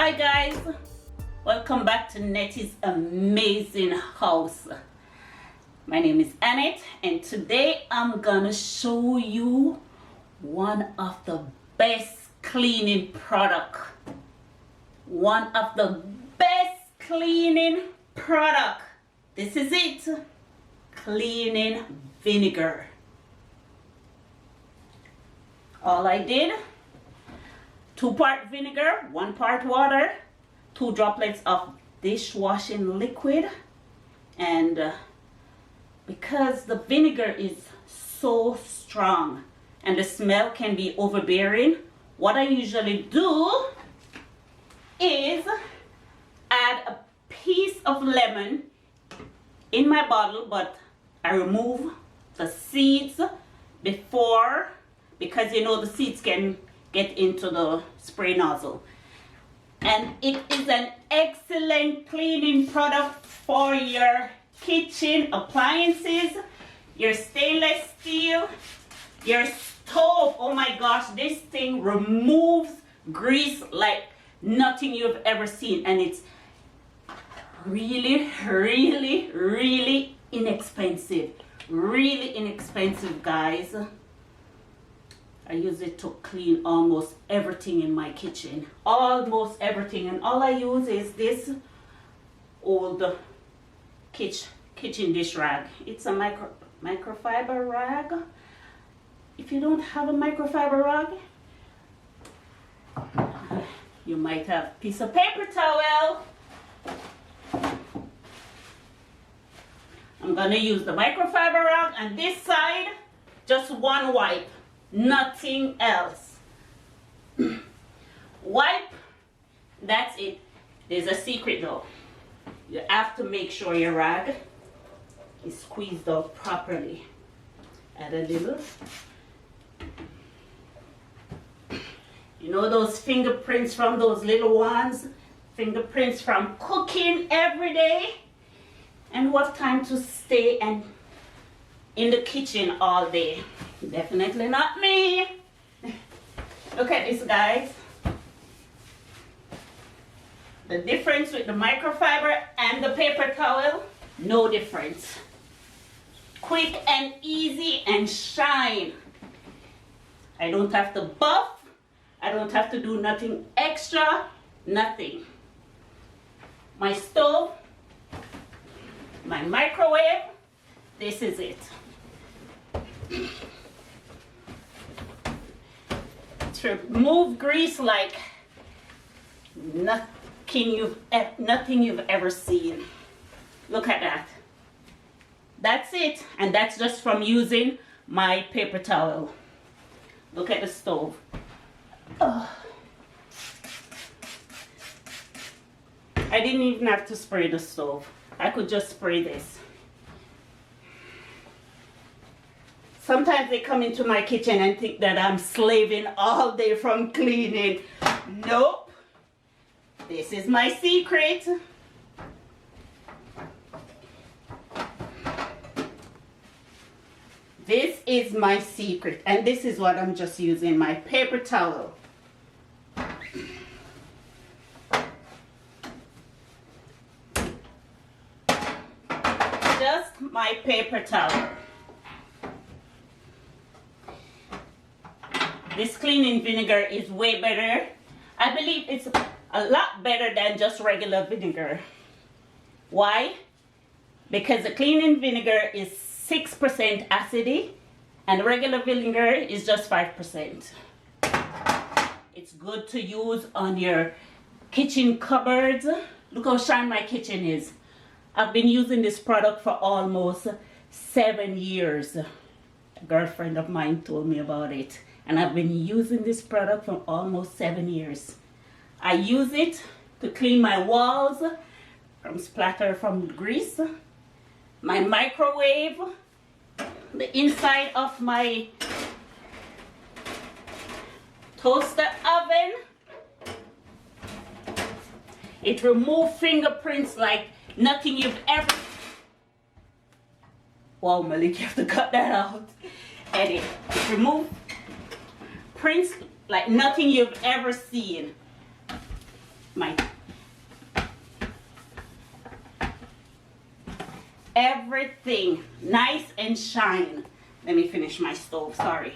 Hi guys, welcome back to Nettie's Amazing House. My name is Annette and today I'm gonna show you one of the best cleaning product. This is it, cleaning vinegar. All I did, 2 part vinegar, 1 part water, 2 droplets of dishwashing liquid, and because the vinegar is so strong and the smell can be overbearing, what I usually do is add a piece of lemon in my bottle, but I remove the seeds before, because you know the seeds can get into the spray nozzle. And it is an excellent cleaning product for your kitchen appliances, your stainless steel, your stove. Oh my gosh, this thing removes grease like nothing you've ever seen, and it's really inexpensive. Really inexpensive, guys. I use it to clean almost everything in my kitchen. Almost everything. And all I use is this old kitchen dish rag. It's a microfiber rag. If you don't have a microfiber rag, you might have a piece of paper towel. I'm gonna use the microfiber rag, and this side, just 1 wipe. Nothing else. Wipe, that's it. There's a secret though. You have to make sure your rag is squeezed out properly. Add a little. You know those fingerprints from those little ones? Fingerprints from cooking every day? And who have time to stay and in the kitchen all day? Definitely not me. Look at this, guys. The difference with the microfiber and the paper towel, no difference. Quick and easy and shine. I don't have to buff. I don't have to do nothing extra, nothing. My stove, my microwave, this is it. To remove grease like nothing you've ever seen. Look at that. That's it, and that's just from using my paper towel. Look at the stove. Oh. I didn't even have to spray the stove. I could just spray this. Sometimes they come into my kitchen and think that I'm slaving all day from cleaning. Nope. This is my secret. This is my secret. And this is what I'm just using, my paper towel. Just my paper towel. This cleaning vinegar is way better. I believe it's a lot better than just regular vinegar. Why? Because the cleaning vinegar is 6% acidity and regular vinegar is just 5%. It's good to use on your kitchen cupboards. Look how shiny my kitchen is. I've been using this product for almost 7 years. A girlfriend of mine told me about it. And I've been using this product for almost 7 years. I use it to clean my walls from splatter from grease, my microwave, the inside of my toaster oven. It removes fingerprints like nothing you've ever... Wow, Malik, you have to cut that out. Edit. It removes prints like nothing you've ever seen. my everything nice and shine. Let me finish my stove, sorry.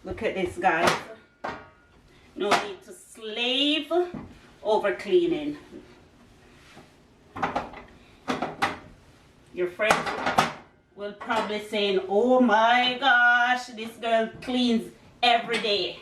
Look at this, guys. No need to slave over cleaning. Your friends will probably saying, oh my gosh, this girl cleans every day.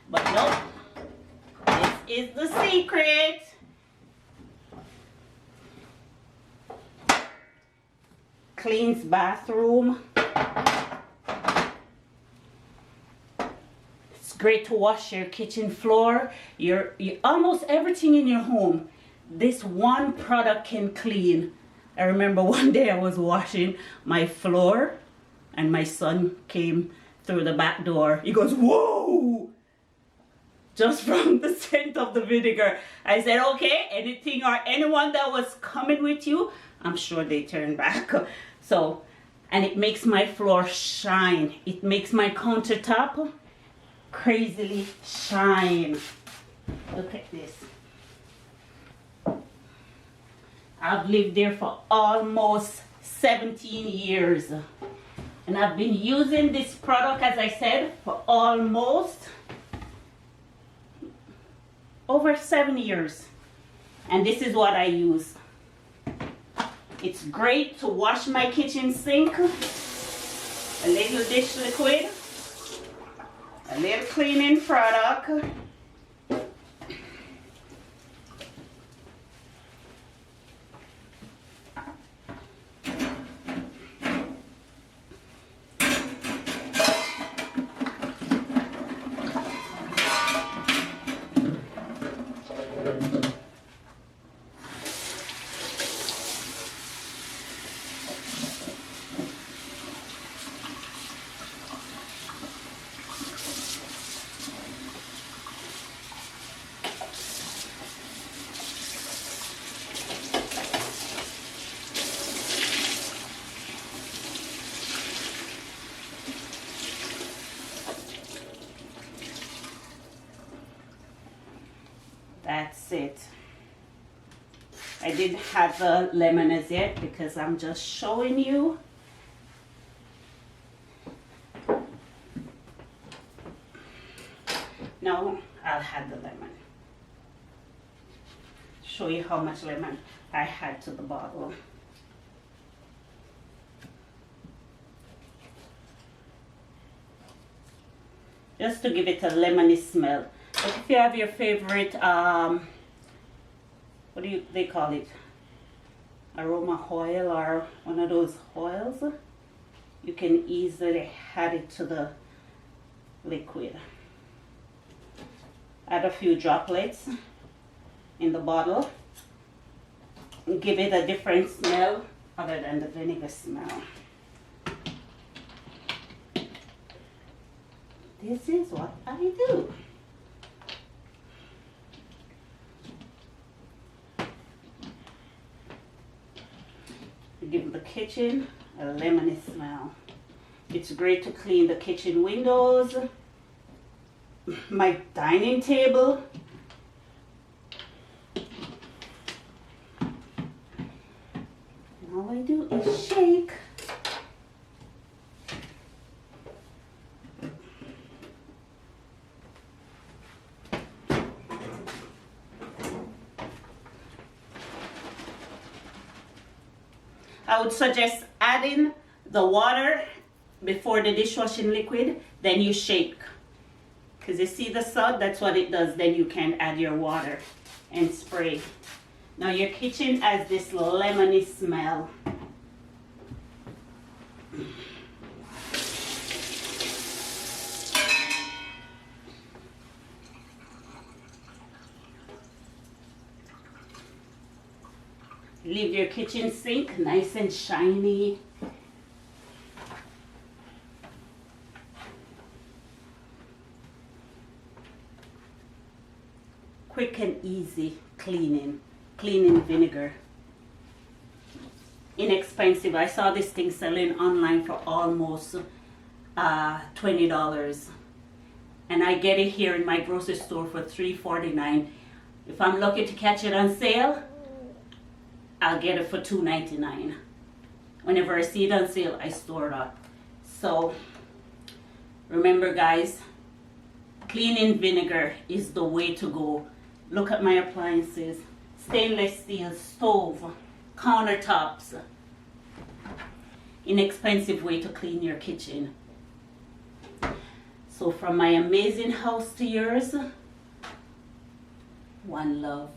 But nope, this is the secret. Cleans bathroom. It's great to wash your kitchen floor, your almost everything in your home. This one product can clean. I remember one day I was washing my floor and my son came through the back door. He goes, whoa! Just from the scent of the vinegar. I said, okay, anything or anyone that was coming with you, I'm sure they turned back. So, and it makes my floor shine. It makes my countertop crazily shine. Look at this. I've lived there for almost 17 years. And I've been using this product, as I said, for almost over 7 years. And this is what I use. It's great to wash my kitchen sink. A little dish liquid. A little cleaning product. That's it. I didn't have the lemon as yet because I'm just showing you. No, I'll add the lemon. Show you how much lemon I had to the bottle. Just to give it a lemony smell. But if you have your favorite, what do they call it? Aroma oil or one of those oils, you can easily add it to the liquid. Add a few droplets in the bottle. Give it a different smell other than the vinegar smell. This is what I do. Give the kitchen a lemony smell. It's great to clean the kitchen windows, my dining table. And all I do is shake. I would suggest adding the water before the dishwashing liquid, then you shake. Because you see the salt, that's what it does. Then you can add your water and spray. Now your kitchen has this lemony smell. Leave your kitchen sink nice and shiny. Quick and easy cleaning vinegar. inexpensive. I saw this thing selling online for almost $20, and I get it here in my grocery store for $3.49. If I'm lucky to catch it on sale, I'll get it for $2.99. Whenever I see it on sale, I store it up. So remember guys, cleaning vinegar is the way to go. Look at my appliances: stainless steel stove, countertops. Inexpensive way to clean your kitchen. So from my amazing house to yours, one love.